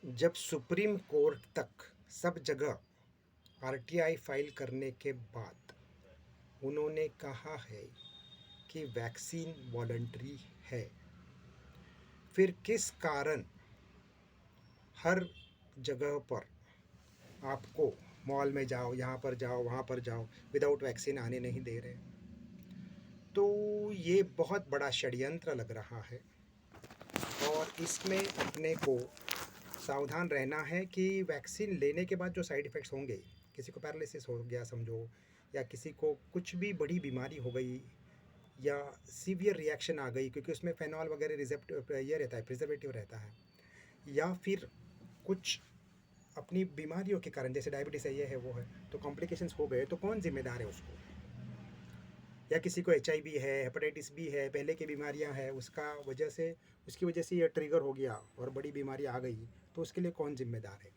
जब supreme court तक सब जगह आरटीआई फाइल करने के बाद उन्होंने कहा है कि वैक्सीन वॉलंटरी है, फिर किस कारण हर जगह पर आपको मॉल में जाओ, यहाँ पर जाओ, वहाँ पर जाओ, विदाउट वैक्सीन आने नहीं दे रहे? तो ये बहुत बड़ा षड्यंत्र लग रहा है और इसमें अपने को सावधान रहना है कि वैक्सीन लेने के बाद जो साइड इफ़ेक्ट्स होंगे, किसी को पैरालिसिस हो गया समझो, या किसी को कुछ भी बड़ी बीमारी हो गई, या सीवियर रिएक्शन आ गई क्योंकि उसमें फेनॉल वगैरह रिजेप्ट ये रहता है, प्रिजर्वेटिव रहता है, या फिर कुछ अपनी बीमारियों के कारण जैसे डायबिटीज़ है, ये है, वो है, तो कॉम्प्लिकेशंस हो गए तो कौन जिम्मेदार है उसको? या किसी को HIV है, हेपेटाइटिस बी है, पहले की बीमारियां हैं, उसकी वजह से ये ट्रिगर हो गया और बड़ी बीमारी आ गई, तो उसके लिए कौन जिम्मेदार है?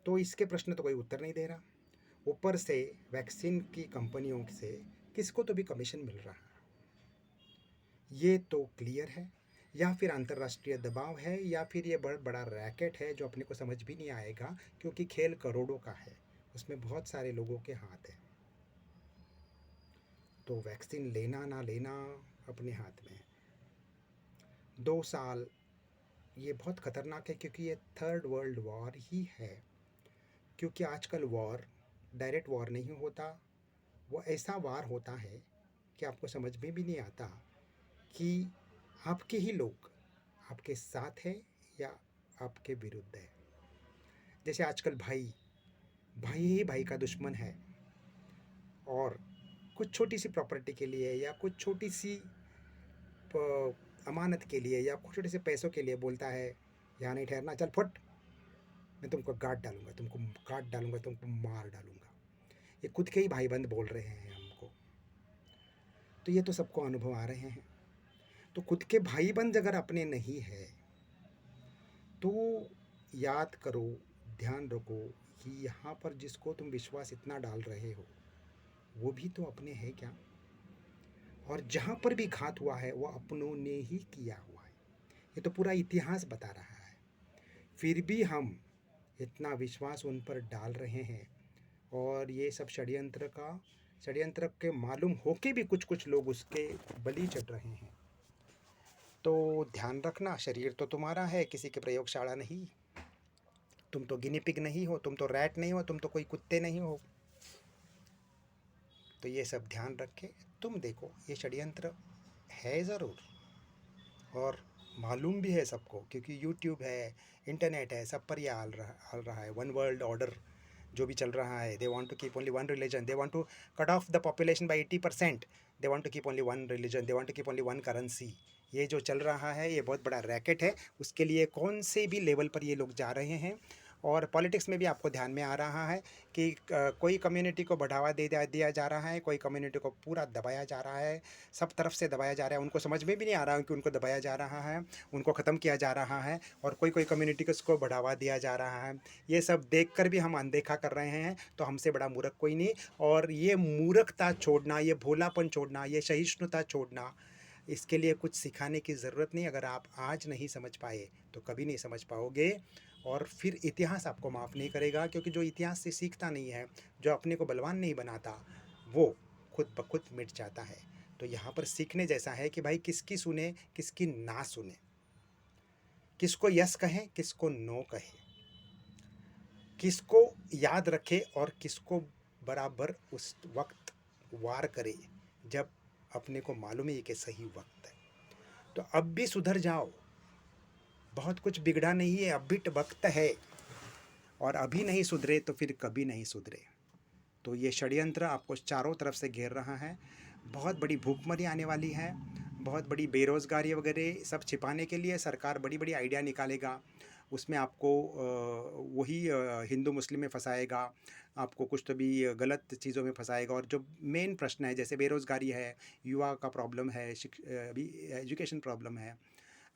तो इसके प्रश्न तो कोई उत्तर नहीं दे रहा। ऊपर से वैक्सीन की कंपनियों से किसको तो भी कमीशन मिल रहा है, ये तो क्लियर है। या फिर अंतर्राष्ट्रीय दबाव है, या फिर ये बहुत बड़ा रैकेट है जो अपने को समझ भी नहीं आएगा, क्योंकि खेल करोड़ों का है, उसमें बहुत सारे लोगों के हाथ हैं। तो वैक्सीन लेना ना लेना अपने हाथ में है। 2 साल ये बहुत ख़तरनाक है, क्योंकि ये थर्ड वर्ल्ड वॉर ही है। क्योंकि आजकल वॉर डायरेक्ट वॉर नहीं होता, वो ऐसा वार होता है कि आपको समझ में भी नहीं आता कि आपके ही लोग आपके साथ है या आपके विरुद्ध है। जैसे आजकल भाई भाई ही भाई का दुश्मन है, और कुछ छोटी सी प्रॉपर्टी के लिए या कुछ छोटी सी अमानत के लिए या कुछ छोटे से पैसों के लिए बोलता है, यहाँ नहीं ठहरना, चल फुट, मैं तुमको काट डालूंगा, तुमको मार डालूंगा। ये खुद के ही भाईबंद बोल रहे हैं हमको। तो ये तो सबको अनुभव आ रहे हैं। तो खुद के भाईबंद अगर अपने नहीं है, तो याद करो, ध्यान रखो कि यहाँ पर जिसको तुम विश्वास इतना डाल रहे हो, वो भी तो अपने हैं क्या? और जहाँ पर भी घात हुआ है वो अपनों ने ही किया हुआ है, ये तो पूरा इतिहास बता रहा है। फिर भी हम इतना विश्वास उन पर डाल रहे हैं, और ये सब षड्यंत्र के मालूम होके भी कुछ कुछ लोग उसके बलि चढ़ रहे हैं। तो ध्यान रखना, शरीर तो तुम्हारा है, किसी की प्रयोगशाला नहीं। तुम तो गिनी पिग नहीं हो, तुम तो रैट नहीं हो, तुम तो कोई कुत्ते नहीं हो। तो ये सब ध्यान रख के तुम देखो, ये षड्यंत्र है ज़रूर, और मालूम भी है सबको, क्योंकि यूट्यूब है, इंटरनेट है, सब पर यह हाल रहा है। वन वर्ल्ड ऑर्डर जो भी चल रहा है, they want to keep only one religion, they want to cut off the population by 80%, they want to keep only one religion, they want to keep only one currency. ये जो चल रहा है ये बहुत बड़ा रैकेट है। उसके लिए कौन से भी लेवल पर ये लोग जा रहे हैं। और पॉलिटिक्स में भी आपको ध्यान में आ रहा है कि कोई कम्युनिटी को बढ़ावा दिया जा रहा है, कोई कम्युनिटी को पूरा दबाया जा रहा है, सब तरफ से दबाया जा रहा है। उनको समझ में भी नहीं आ रहा है कि उनको दबाया जा रहा है, उनको ख़त्म किया जा रहा है, और कोई कोई कम्युनिटी को उसको बढ़ावा दिया जा रहा है। ये सब देखकर भी हम अनदेखा कर रहे हैं, तो हमसे बड़ा मूर्ख कोई नहीं। और ये मूर्खता छोड़ना, ये भोलापन छोड़ना, ये सहिष्णुता छोड़ना, इसके लिए कुछ सिखाने की ज़रूरत नहीं। अगर आप आज नहीं समझ पाए तो कभी नहीं समझ पाओगे, और फिर इतिहास आपको माफ़ नहीं करेगा, क्योंकि जो इतिहास से सीखता नहीं है, जो अपने को बलवान नहीं बनाता, वो खुद ब खुद मिट जाता है। तो यहाँ पर सीखने जैसा है कि भाई किसकी सुने, किसकी ना सुने, किसको यस कहें, किसको नो कहें, किसको याद रखे और किसको बराबर उस वक्त वार करे जब अपने को मालूम है कि सही वक्त है। तो अब भी सुधर जाओ, बहुत कुछ बिगड़ा नहीं है, अब भी वक्त है, और अभी नहीं सुधरे तो फिर कभी नहीं सुधरे। तो ये षड्यंत्र आपको चारों तरफ से घेर रहा है। बहुत बड़ी भूखमरी आने वाली है, बहुत बड़ी बेरोज़गारी वगैरह सब छिपाने के लिए सरकार बड़ी बड़ी आइडिया निकालेगा। उसमें आपको वही हिंदू मुस्लिम में फंसाएगा, आपको कुछ तो भी गलत चीज़ों में फंसाएगा। और जो मेन प्रश्न है, जैसे बेरोज़गारी है, युवा का प्रॉब्लम है, अभी एजुकेशन प्रॉब्लम है,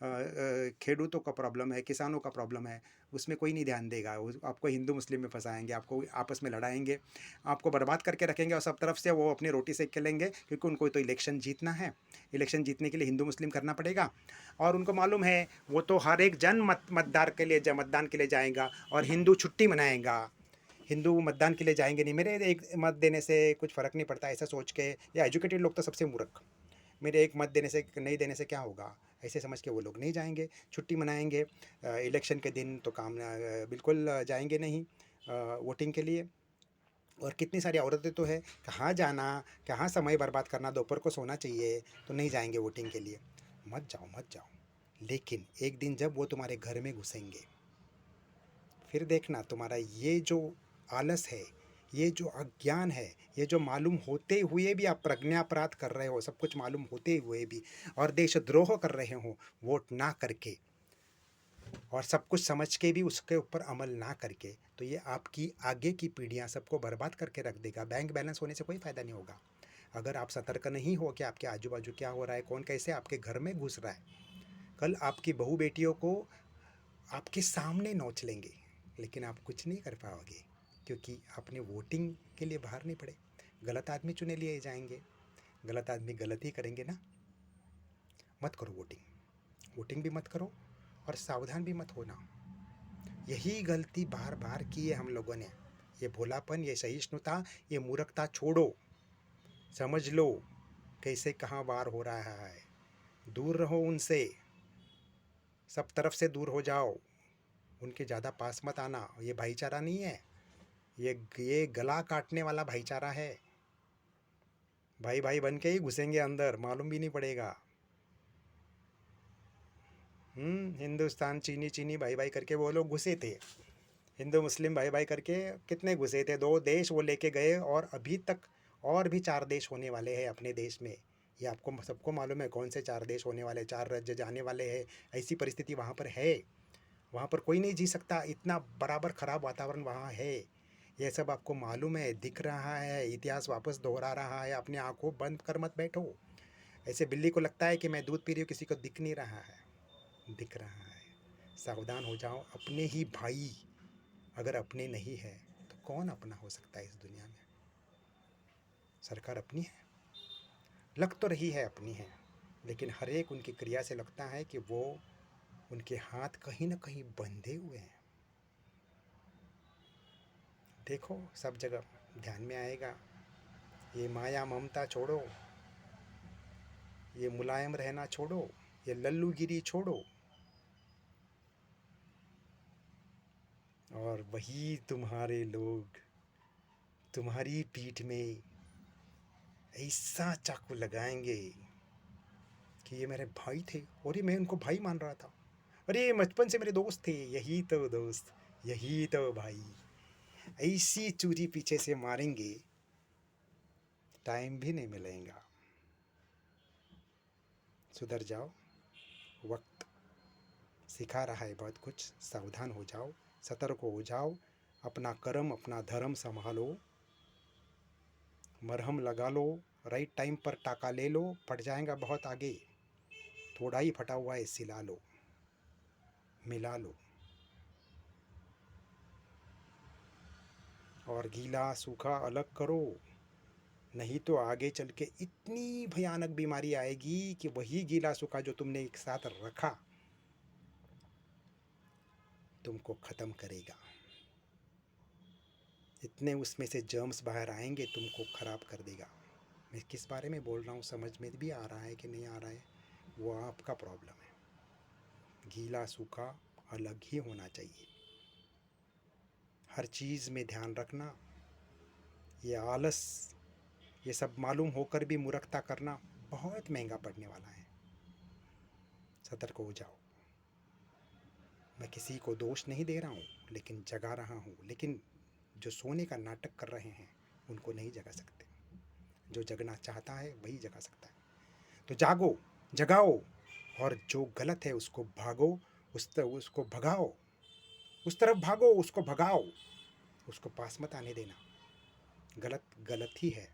खेडूतों का प्रॉब्लम है, किसानों का प्रॉब्लम है, उसमें कोई नहीं ध्यान देगा। आपको हिंदू मुस्लिम में फंसाएंगे, आपको आपस में लड़ाएंगे, आपको बर्बाद करके रखेंगे और सब तरफ से वो अपनी रोटी सेक के लेंगे, क्योंकि उनको तो इलेक्शन जीतना है। इलेक्शन जीतने के लिए हिंदू मुस्लिम करना पड़ेगा, और उनको मालूम है वो तो हर एक जन मतदान के लिए जाएगा और हिंदू छुट्टी मनाएगा। हिंदू मतदान के लिए जाएंगे नहीं, मेरे एक मत देने से कुछ फ़र्क नहीं पड़ता, ऐसा सोच के। या एजुकेटेड लोग तो सबसे मूर्ख, मेरे एक मत देने से नहीं देने से क्या होगा, ऐसे समझ के वो लोग नहीं जाएंगे, छुट्टी मनाएंगे। इलेक्शन के दिन तो काम बिल्कुल जाएंगे नहीं वोटिंग के लिए। और कितनी सारी औरतें तो है, कहाँ जाना, कहाँ समय बर्बाद करना, दोपहर को सोना चाहिए, तो नहीं जाएंगे वोटिंग के लिए। मत जाओ मत जाओ। लेकिन एक दिन जब वो तुम्हारे घर में घुसेंगे, फिर देखना तुम्हारा ये जो आलस है, ये जो अज्ञान है, ये जो मालूम होते हुए भी आप प्रज्ञापराध कर रहे हो, सब कुछ मालूम होते हुए भी, और देशद्रोह कर रहे हो वोट ना करके, और सब कुछ समझ के भी उसके ऊपर अमल ना करके, तो ये आपकी आगे की पीढ़ियां सबको बर्बाद करके रख देगा। बैंक बैलेंस होने से कोई फ़ायदा नहीं होगा अगर आप सतर्क नहीं हो कि आपके आजू बाजू क्या हो रहा है, कौन कैसे आपके घर में घुस रहा है। कल आपकी बहू बेटियों को आपके सामने नोच लेंगे, लेकिन आप कुछ नहीं कर पाओगे, क्योंकि आपने वोटिंग के लिए बाहर नहीं पड़े। गलत आदमी चुने लिए जाएंगे, गलत आदमी गलत ही करेंगे ना। मत करो वोटिंग, वोटिंग भी मत करो और सावधान भी मत होना। यही गलती बार बार की है हम लोगों ने। ये भोलापन, ये सहिष्णुता, ये मूर्खता छोड़ो, समझ लो कैसे कहाँ वार हो रहा है। दूर रहो उनसे, सब तरफ से दूर हो जाओ, उनके ज़्यादा पास मत आना। ये भाईचारा नहीं है, ये गला काटने वाला भाईचारा है। भाई भाई बन के ही घुसेंगे अंदर, मालूम भी नहीं पड़ेगा। हिंदुस्तान चीनी चीनी भाई भाई करके वो लोग घुसे थे, हिंदू मुस्लिम भाई भाई करके कितने घुसे थे। 2 देश वो लेके गए, और अभी तक और भी 4 देश होने वाले हैं अपने देश में। ये आपको सबको मालूम है कौन से 4 देश होने वाले, 4 राज्य जाने वाले हैं। ऐसी परिस्थिति वहाँ पर है, वहाँ पर कोई नहीं जी सकता, इतना बराबर ख़राब वातावरण वहाँ है। यह सब आपको मालूम है, दिख रहा है, इतिहास वापस दोहरा रहा है। अपनी आंखों बंद कर मत बैठो। ऐसे बिल्ली को लगता है कि मैं दूध पी रही हूँ, किसी को दिख नहीं रहा है, दिख रहा है। सावधान हो जाओ। अपने ही भाई अगर अपने नहीं है तो कौन अपना हो सकता है इस दुनिया में। सरकार अपनी है, लग तो रही है अपनी है, लेकिन हर एक उनकी क्रिया से लगता है कि वो उनके हाथ कहीं ना कहीं बंधे हुए हैं। देखो सब जगह ध्यान में आएगा। ये माया ममता छोड़ो, ये मुलायम रहना छोड़ो, ये लल्लूगिरी छोड़ो, और वही तुम्हारे लोग तुम्हारी पीठ में ऐसा चाकू लगाएंगे कि ये मेरे भाई थे, और ये मैं उनको भाई मान रहा था, अरे बचपन से मेरे दोस्त थे, यही तो दोस्त, यही तो भाई। ऐसी चूरी पीछे से मारेंगे, टाइम भी नहीं मिलेगा। सुधर जाओ, वक्त सिखा रहा है बहुत कुछ। सावधान हो जाओ, सतर्क हो जाओ, अपना कर्म अपना धर्म संभालो, मरहम लगा लो, राइट टाइम पर टाका ले लो, फट जाएगा बहुत आगे। थोड़ा ही फटा हुआ है, सिला लो, मिला लो, और गीला सूखा अलग करो। नहीं तो आगे चल के इतनी भयानक बीमारी आएगी कि वही गीला सूखा जो तुमने एक साथ रखा तुमको ख़त्म करेगा। इतने उसमें से जर्म्स बाहर आएंगे, तुमको ख़राब कर देगा। मैं किस बारे में बोल रहा हूँ समझ में भी आ रहा है कि नहीं आ रहा है, वो आपका प्रॉब्लम है। गीला सूखा अलग ही होना चाहिए। हर चीज़ में ध्यान रखना। ये आलस, ये सब मालूम होकर भी मूर्खता करना बहुत महंगा पड़ने वाला है। सतर्क हो जाओ। मैं किसी को दोष नहीं दे रहा हूँ, लेकिन जगा रहा हूँ। लेकिन जो सोने का नाटक कर रहे हैं उनको नहीं जगा सकते। जो जगना चाहता है वही जगा सकता है। तो जागो, जगाओ, और जो गलत है उसको भागो, उसको भगाओ, उस तरफ भागो, उसको भगाओ, उसको पास मत आने देना। गलत गलत ही है,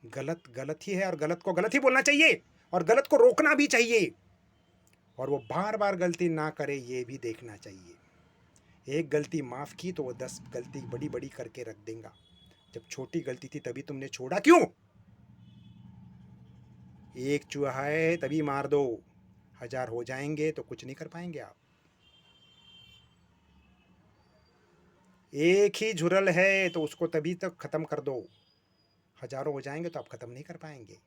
गलत गलत ही है, और गलत को गलत ही बोलना चाहिए, और गलत को रोकना भी चाहिए। और वो बार बार गलती ना करे ये भी देखना चाहिए। एक गलती माफ़ की तो वो 10 गलती बड़ी बड़ी करके रख देगा। जब छोटी गलती थी तभी तुमने छोड़ा क्यों? एक चूहा है तभी मार दो, 1000 हो जाएंगे तो कुछ नहीं कर पाएंगे आप। एक ही झुरल है तो उसको तभी तक खत्म कर दो, हजारों हो जाएंगे तो आप खत्म नहीं कर पाएंगे।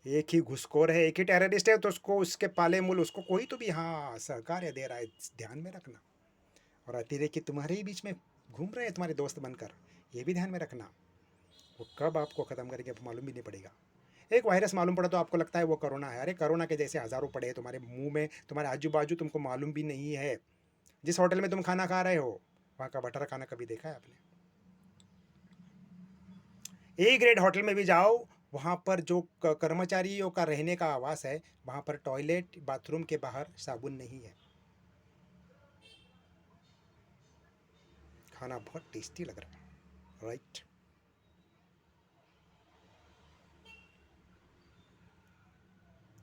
एक ही घुसखोर है, एक ही टेररिस्ट है तो उसको उसके पाले मूल उसको कोई तो भी हाँ सहकार्य दे रहा है, ध्यान में रखना। और अतिरेकी तुम्हारे ही बीच में घूम रहे हैं तुम्हारे दोस्त बनकर, ये भी ध्यान में रखना। वो कब आपको ख़त्म करेंगे मालूम भी नहीं पड़ेगा। एक वायरस मालूम पड़ा तो आपको लगता है वो कोरोना है। अरे कोरोना के जैसे हज़ारों पड़े हैं तुम्हारे मुंह में, तुम्हारे आजू बाजू, तुमको मालूम भी नहीं है। जिस होटल में तुम खाना खा रहे हो वहाँ का बटर खाना कभी देखा है आपने? ए ग्रेड होटल में भी जाओ, वहाँ पर जो कर्मचारियों का रहने का आवास है, वहाँ पर टॉयलेट बाथरूम के बाहर साबुन नहीं है। खाना बहुत टेस्टी लग रहा है, राइट?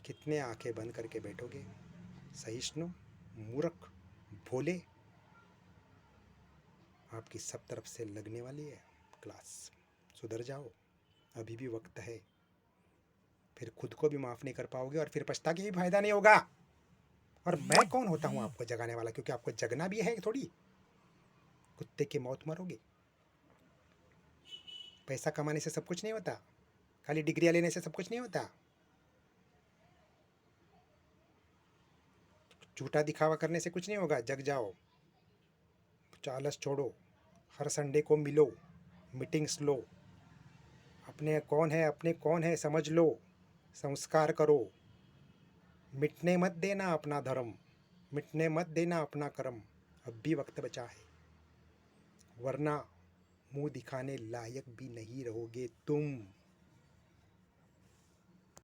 कितने आंखें बंद करके बैठोगे? सहिष्णु, मूर्ख, भोले। आपकी सब तरफ से लगने वाली है क्लास। सुधर जाओ, अभी भी वक्त है। फिर खुद को भी माफ़ नहीं कर पाओगे और फिर पछता के भी फायदा नहीं होगा। और मैं कौन होता हूँ आपको जगाने वाला? क्योंकि आपको जगना भी है थोड़ी। कुत्ते की मौत मरोगे। पैसा कमाने से सब कुछ नहीं होता, खाली डिग्रियाँ लेने से सब कुछ नहीं होता। झूठा दिखावा करने से कुछ नहीं होगा। जग जाओ, आलस छोड़ो, हर संडे को मिलो, मीटिंग्स लो, अपने कौन है समझ लो, संस्कार करो। मिटने मत देना अपना धर्म, मिटने मत देना अपना कर्म। अब भी वक्त बचा है, वरना मुंह दिखाने लायक भी नहीं रहोगे तुम।